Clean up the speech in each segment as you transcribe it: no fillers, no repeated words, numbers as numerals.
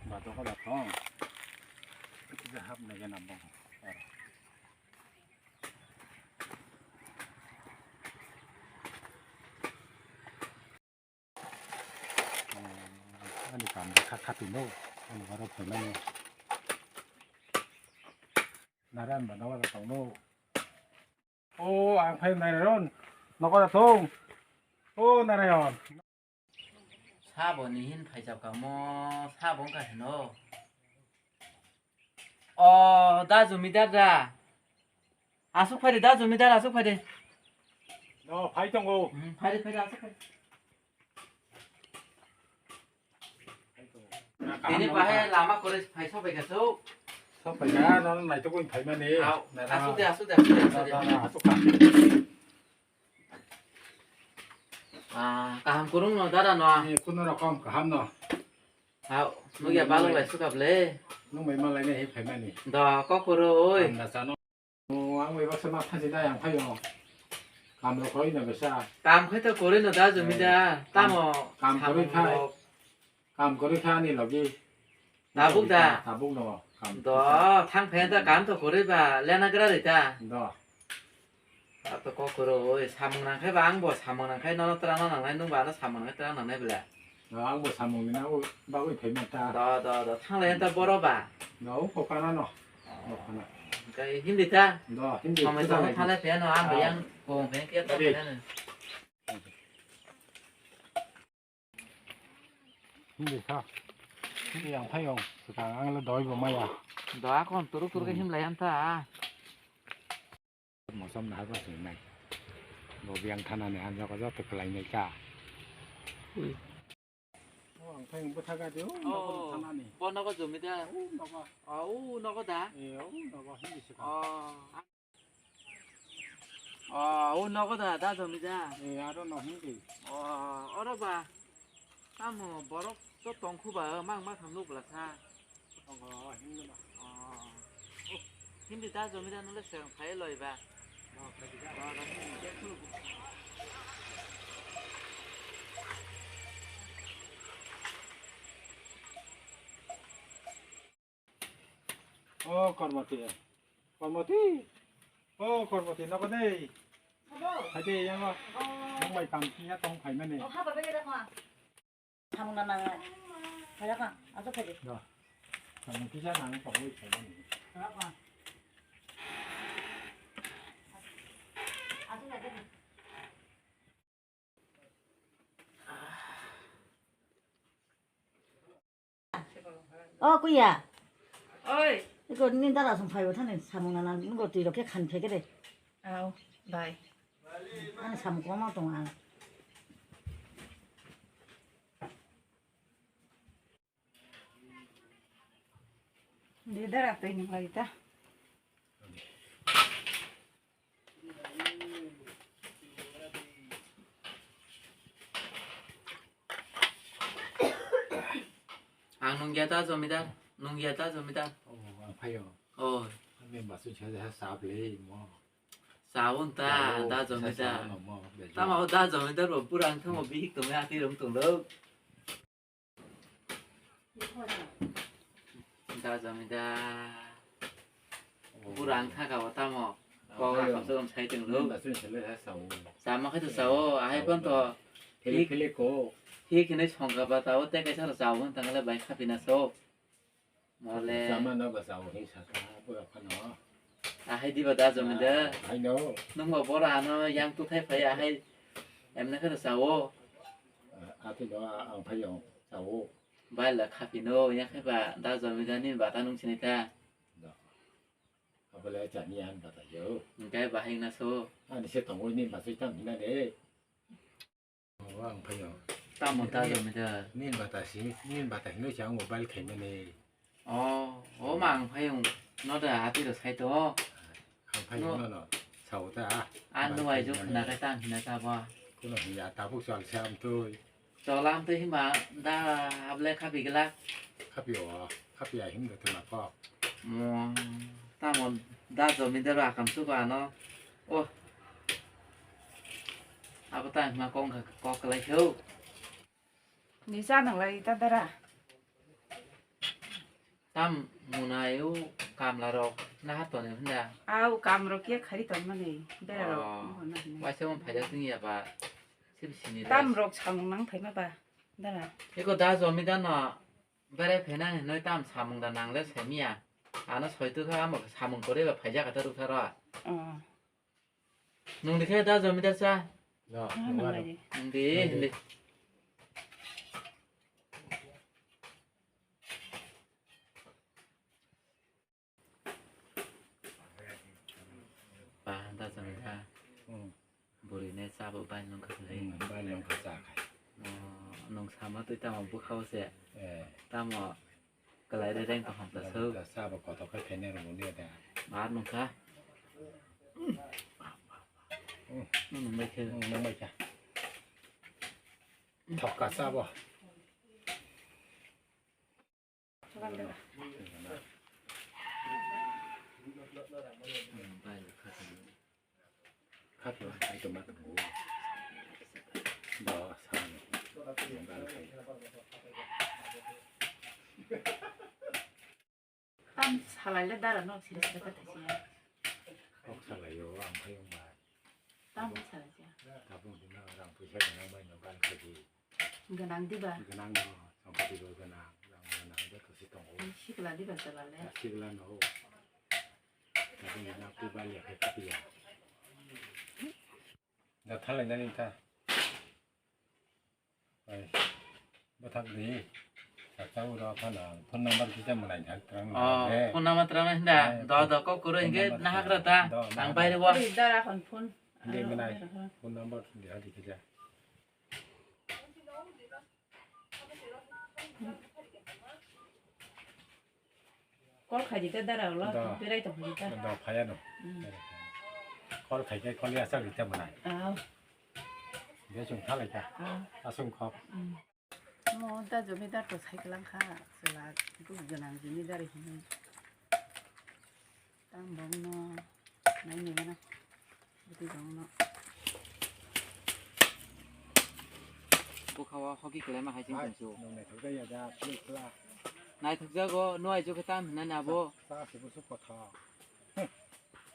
Bato ko datong. Ito sahab na yan ang bang. Ano ka, kakapino. Ano ba rin pala mo? Naran ba nawa datong mo? Oh, ang payo na ron. Nako datong. Oh, narayon. 4번이 파이잡가 뭐 4번 가시노 나 좀이다자 아숙파리 나 좀이다 아숙파리 너 파이던 거. 파리 아숙파리 ini pahe lama kore pai so bai gaso Sao phải cá nó này tôi cũng phải mà nè. asuk kaham kurung no dada no Nè, con nó không cả ham nó. hao nó ya balong lai sukap le Nó mấy mà lại này phải mà nè. da ko koro oi Là sao nó? Anh mới bắt xem mà thay đây hàng phải không? Làm được khối là cái sao? kam khoi to kore no da jumida tamo Cam có đi khai. Cam có đi khai này là gì? 나북다 다 북 nó. Cam. 너 탕패다 감도 고래봐 레나그라 있다 Đó. 또 거꾸로 사먹랑 해봐 앙보 사먹랑 해 너는 따라 너는 해 누가 너 사먹랑 따라 너는 해볼래 Đó, anh vừa xăm một cái nào bao cái phải mà ta. 너 탕레한테 벌어봐 Nó có cái nó. Nó nó. cái 힘들다 Đó, 힘들. mà 너 탕레 배너 안 배양 공배 끼었다 배는 힘들 사. 힘들 양 phải không? Sự càng ăn là đói vào mày à? 너 con 뚜룩뚜룩 힘내 한타 Một xong là hai bác sĩ này. Một viên thân này ăn cho có rất thực lạnh này cả. Phải không có thằng nào nó có thân này. 뭐 너가 좀이다 Nó có. 아우 너거다 nó có 힘들 sự cả. 오 너거다 나 좀이다 알아 nó 힘들. 얼어봐 땀뭐 버럭 또 똥쿠봐 막막 함로 불라사 Nó có 힘들 mà. 힘들다 좀이다 놀랬어 파일로 이봐 Còn một tí. Còn một tí. Còn một tí nó có đây. Phải đi nha con. Nó mày cầm nhá tông phải mà nè. 하바 베개다 가. 사먹나나 가자가 아주 패지. Rồi. Còn một cái giá nặng còn phải mà nè. 가자가. 아주 가자. 꾸야. 어이 이거 닌 따라서 봐요. 타는 사먹나나 이것도 이렇게 간 베개래. 아우, 바이. 안에 사먹고 막 동안. Lidar apa ini Marita? 농기하다 좀이다 농기하다 좀이다 Phải không? 어 Nên bà sẽ chơi sạp lấy mà. 사온다 나 좀이다 따마 나 좀이다 로 뿌랑 통어 비익 동에 하기 롱통로 나 좀이다 뿌랑 타가 따마 거가 감성 차이 등로 Bà sẽ chơi sầu. 사마 해도 싸워 아이 번더 Phê cô. 희기는 성가봐 따오 때가 차로 싸우면 당연히 많이 카피나서 몰래 Sama nó bà sầu thì sao ta bữa phải nó. hay đi vào ta rồi mình đó I know. nó mà bỏ ra nó giang tu thấy phải hay em nó hết là sao Thì đó ông phải không? Sầu. bài là capino nhá các bạn ta rồi mình ra nên bà ta nung trên ta Bây giờ chả như anh bà ta nhớ. cái bà hay là số Anh sẽ tổng ơi nên bà sẽ chẳng như này đấy. Ông phải không? ta một ta rồi mình giờ Nên bà ta sẽ nên bà ta nói chẳng một bài khen này. ồ mảng phải không nó đã đi được sai đó Không phải nó sầu ta. ăn nó vậy chút là cái tăng thì là ta vào Cũng là nhà ta phúc soạn xem thôi. cho làm tới mà đã học lên capi cái lá Khắp biểu 힘들 thường là có. ta một đã rồi mình đã ra cảm xúc vào nó ô à bắt tay mà con có cái lấy thiếu Ni sana Marita dara. 땀 문화요 감라로 나왔더니 혼자 아우 감으로 kia khari tolmani beraro 와세원 파자등이야 봐 십신이 tamrok samang phai ma ba dara 이거 다 좀이잖아 베레 배낭에 너희 땀 사먹다 낭래 셈이야 아나 설득하 뭐 사먹 거래가 파자가 따로 살아 농데 다 좀이다 자 야, nanglaji 농데 다 좀이다 보리네 싸고 반 농가 그래 반영 가자. 농 사마 또 땀 못 하고세 예. 땀 cái lại đây đang còn học là sư 다 싸고 거도 그 배내는 문제다. mà ăn cả nó mấy thứ 너무 자. 덕가 싸고. 저간 dara 카드 이거 맞고. 너 사는. tam salai dara no sira sira ka tasia 혹살아요. 안 사용 말. tam salaja 다분 나랑 부셔는 뭐 있는 건 거기. ganang diba 그냥 뭐 정보도 그냥 그냥 그 시동 오. shikla diba salale 시글란 오. 다분 그냥 비발이 했지야. 나 탈래 나니까. 아이. 뭐 탁리. 작자우로 하나 폰 넘버 진짜 뭐 아니 작장. phone nama terang hendak dah kau kurang ke nah kereta tang pai dewa ri dara kon phun 네, 맨날 폰 넘버 내가 디자. kol khaji ta dara lo berai to hita 너 봐야 너. 걸 가게 걸리야 살 때문에. aw 내가 좀 탈래자. 아송 컵. mo ta jomi dar to cyclang kha sala ku ganang jini dari hin tam bong no nai ni na buti bong no bukawa hoki kele ma hai jing 아, su 너네 그거 여자 플라. nai thực ra go noi chu ka tam na na bo 싸서 무슨 거 타.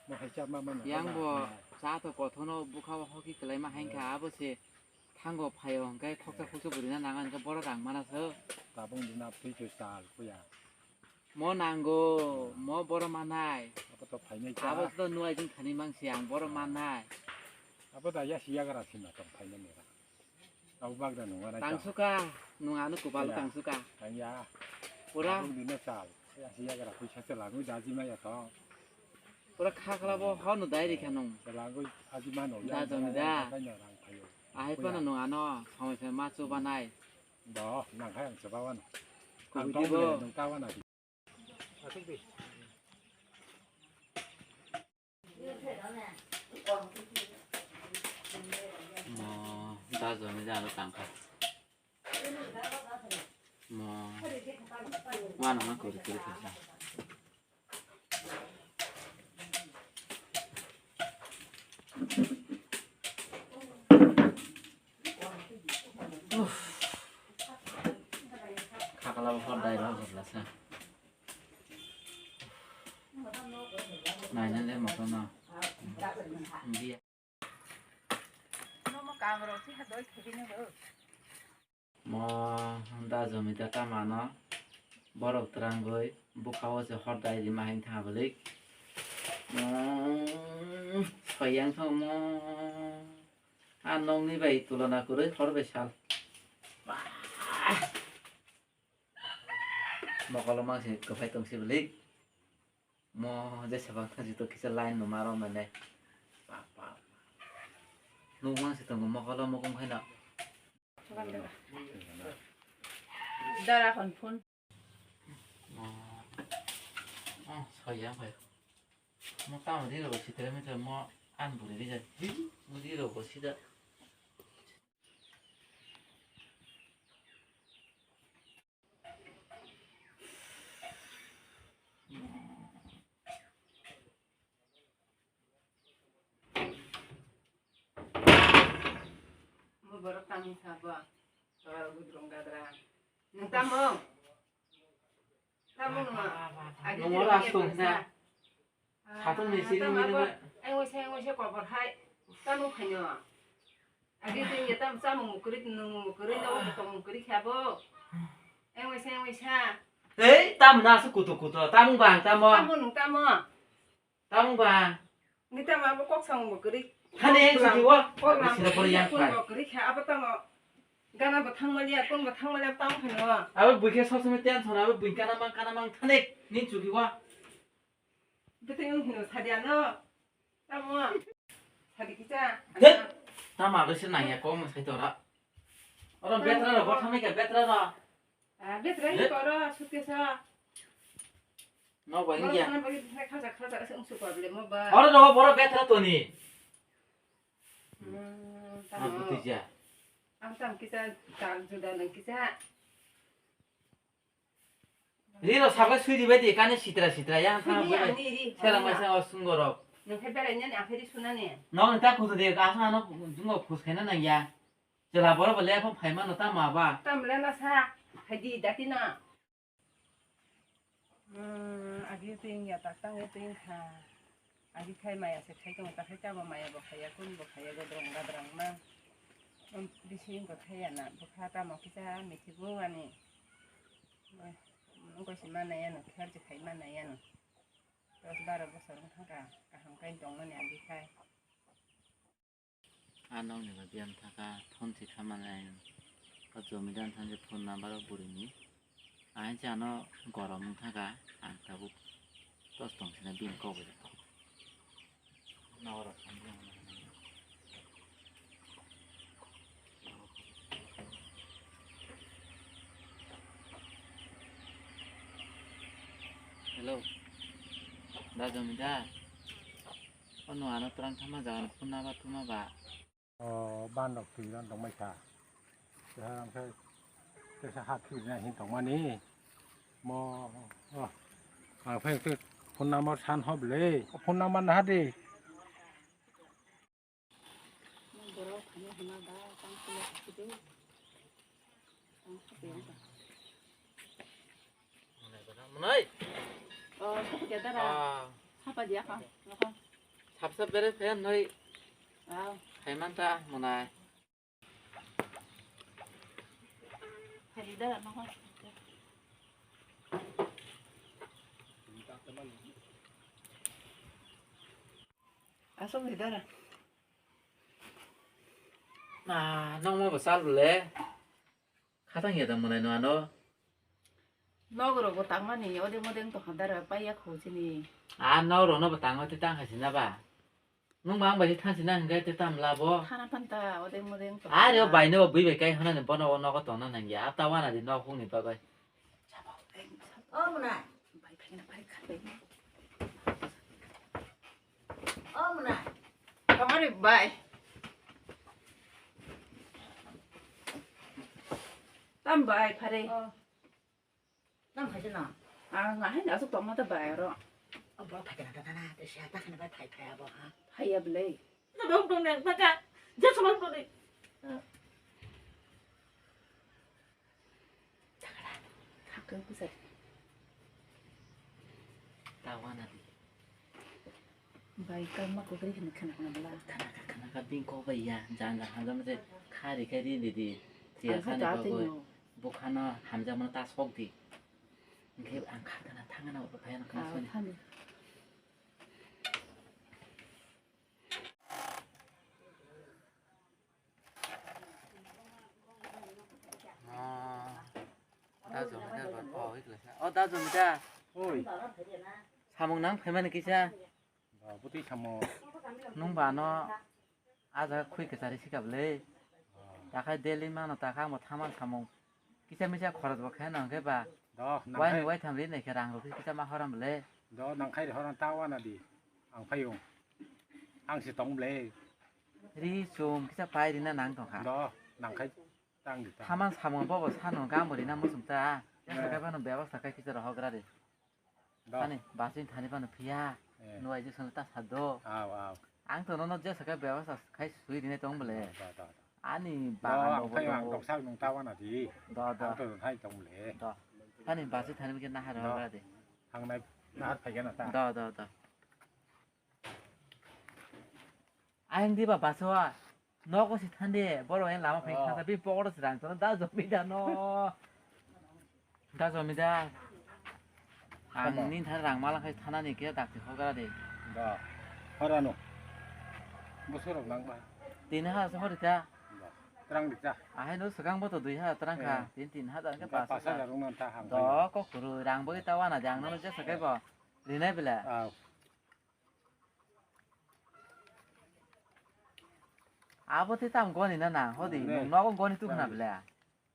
뭐 해자 마만. yang bo sa to ko thono bukawa hoki kele ma hai ka bo se thang go phayo cái khoksa khoksa burina nangan ka bora rang mana so 다봉 누나 비주 쌀 거야. mo nango mo bora manai 아빠도 파이네 abo 자. to nuai jing khani mang siang bora manai 아빠도 야 시야가라 신나 좀 파이네 내가. 아우박다 누가라 tang 자. suka nunga nu ku balu tang suka 아니야. pura 다봉 누나 쌀. 야 시야가라 부셔서라고 자지마야 더. pura kha khala bo ho nu dai ri khanong 라고 하지만 오야. 다 접니다. 그냥 파요. ai pa na nunga no samai se ma chu banai 너 나가야 저바원. ku 안 di bo 동네 농가와나. 아 저기. mo da zo mi da lo tang kha mo ma na ma ku ri kha sa kalau hordai lo hot la sa này nên một con nào đi no mo kamro si ha doi khiri ne ro mà da giờ mình ta mà nó bỏ đầu trang với bốc khâu sẽ hordai thì mà hành thả vào lịch phải ăn không mà ăn nông như vậy tụi nó cứ đấy khó về sao mà kalau masih ke phải tông xí lịch mà giờ sẽ vào thằng tôi kia line nó mà rồi mình đây nung masih tông mà kalau mà cũng hay nào 저간 dara dara kon phun phải ăn phải mà tao mà đi rồi chỉ thế mới giờ mà ăn buổi đi rồi mà đi rồi có gì đó mo borok tami saba sawal gudrong gadra nang tambong 너무라 수동이나 사동네 시리미는 anh sẽ quả bọt hay ta lúc phải nhỏ đi từ nhà ta sao một cái đâu một cái khác bơ anh xa 에이 땀 나서 구두구두 땀방 ta 땀어 muốn ta mà 땀방 người ta mà có xong một cái 하네 저기와 có làm 지나버리 양파 một cái khác bơ ta mà gana bơ thang mà con bơ thang mà tao phải nhỏ 아버 부케 서스면 땐 전화버 부인까나망 타넥 닌 저기와 그때 형 사디야 ta mà 사디 기자 땀 아버지 나야 꼬면 사이더라 어런 베트라라 뭐 타메까 베트라라 à biết đấy có đó xuất kia sao 너 nó 뭐인기야 nó bây giờ khai ra sẽ không sụp vào mà 어른 너 뭐라 베트라 또니 ta 아 부티지야 ang tam kita tag sudah nang kita 리로 사과 수리 베디 까네 시트라 양 하나 ini 보래 ini di 세랑 마상 어순 거로 nang hebarnya ni akhiri sunane 너는 딱 고도 돼 가서 하나 누가 고스해는 야 저라 버려 벌레 폰 파이만 너다 마봐 tam lena sa hadi datina agi ting ya tak tang ting kha agi khai maya se khai tong ta khai cha maya bo khaya kun bo khaya gadrong ma dising bo khaya na bo kha ta mo kita mithi bo ani ko si mana ya no khar je khai mana ya no 10-12 bosor thaka kaham kain tong ni agi khai 안녕 내가 비암 타가 톤티 카만에 어쩌미단 탄제 폰 나바로 부르니 아니지 않아 거럼 타가 안 타고 또 동생은 빈 거고 나와라 헬로 나 좀이다 오늘 안에 또랑 타마 자는 폰 나바 투마바 บ้านดอกสีนั่นต้องไม่ขาจะทำแค่จะหักขึ้นเนี่ยหินตรงมานี้มอเพื่อคือคนน้ำมันชันหอบเลยคนน้ำมันฮัดดิ 문어이 ya ta ra apa dia kha 삽삽 베레 팬 너희 à 할만다 문어이 hadi da nó không à xong thì đó là 아 너무 뭐 살래 가당이다 문어이 너너 nó 그러고 당만이 어디 또 한다라 빠이야 고지니 아 너로 너 땅어 땅 하시나 봐 농방 바지 탄시나 한가 때땀 라보 하나 판다 어디 또 아 저 바이 너 비베 까이 하나는 번호 너가 떠나는 게 아따 와나디 너 홍니 봐봐 잡아 어머나 바이 팽이나 바이 카베 어머나 가만히 바이 땀 바이 파래 남 가지나 아 나해 나서 또마다 바이로 뭐 파잖아 나나 대시 딱 하나 봐 파이파야 뭐 파이야 블레이 너 동네 파자 저 소만 보내 가끔 그새 따 와나디 바이 까마고 그리 힘kana 몰라 카나카 빙코 바이야 잔자 한자면서 카리 카리디디 지야산이 보고 북하나 함자면 다 속디 이게 안 카다나 탕하나 오고 봐야 나 아 그런 파네 나좀 해봐 나좀 자 ôi 사먹낭 패면 기자 bút 참모 농바너 아자 쿠이게 자리 시갑래 다카 델리만 다카 뭐 타만 사먹 기자 미자 걸어도 가나 해봐 đó 와이 와이 탐리 내 계랑 그 기자 막 하람래 đó nắng khay họ đang tao anh là đi ăn phay không ăn sẽ tống lệ 리좀 기자 바이리나 낭동가 đó nắng khay tăng được 타만 사먹 보고 사는 가물이나 무슨 따 야가바는 배워서 가 기자로 하그라래 đó 아니 마신 다니바는 비야 누가 이제 손을 딱 사도 à 앙토 너너 저 서가 배워서 가이 수이리네 동블래 đó 아니 đó 바가 ăn phay ăn 먹고 tống sao nông tao anh là đi 너너 ăn tôi hay tống lệ 너 파니 바스 타는 게 나하러 너. 가야 돼. 항나 나한테 발견했다. 더. 아행디바 바스와 너고시 탄데 뭐로 엔 라마 팽 타다 비 뽀거르스랑 저는 다 좀이다 너. 다 좀이다. nin thằng rằng mà là hay thằng này kia đặt thì khó ra đi. 나 하라노. 무서워 낭바. tin ha sao được cha. 땅 듣자. Hay nó sgang bắt đầu đuổi ha trăng kha tin ha đợi cái bà 파사자 동난 다 한. đó có cửa đang với tao là đang nó chết cái bò đi này bля. 아, Bố thấy tao con thì nó nào thôi thì nó con thì tu khả bля.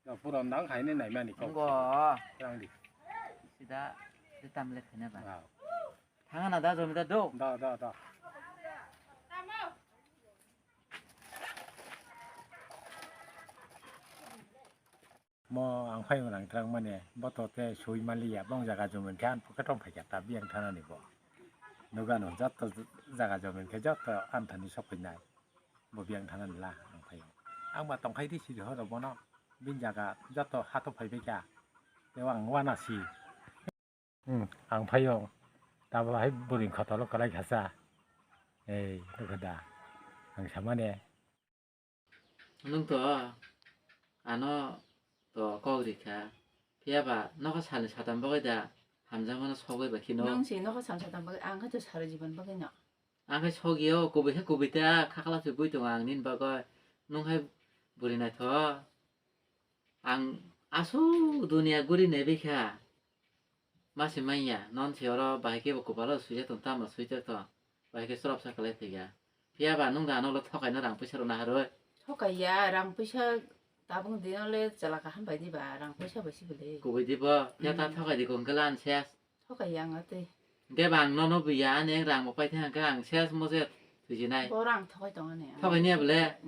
야, 보람 낭 가이네 나이만이 Không 거. có. 땅 뒤. Thì đã để tâm lên thế này bà. 아, Thằng nào đã rồi mình đã đâu. 나. 뭐 앙파이는 안 들어간 만에 뭐또 때 소위 말리야 봉자가 주면 그냥 그좀 파겠다 비행 타는이고 누가는 저또 자가 주면 그저또 안타니 섞이나 뭐 비행 타는 라 앙파이 앙마 똥파이디 시도 하도 뭐노 민자가 저또 하도 파이베자 대왕 와나시 앙파이요 다바 해 버린 것도 거라 가사 에이 그거다 앙사만에 Nung to nó to có gì cả. Phía bà nó có sản xuất tầm bao giờ ham ra nó sâu với bà khi nó. 명시 너가 잠시만 봐. 안 가져 사르지만 봐겠냐. Ang cái sâu cô bị ta khác là sự vui tùng ang nên bà coi nung hay buri này thôi. Ang asu dunia guri này bị cả. Mà xem mày nhá non chiều đó bà kia bà cô bà lo suy cho tụi ta mà suy cho tao. Bà kia sắp sắp cái gì cả. Phía bà nung gà nó là thóc cái nó đang bứt rồi nào rồi. 호가야 랑부샤 다봉 디널레 잘라가 한 바디 봐. 랑부샤 버시 볼래. Cô bị đi bơ, nhà ta thóc cái gì còn cái lan xe. 호가야 어때? Cái bằng nó bị giá nên rằng một bài thang cái hàng xe mua xe từ gì này. 뭐랑 터가 동안에. thóc cái nhẹ bલે.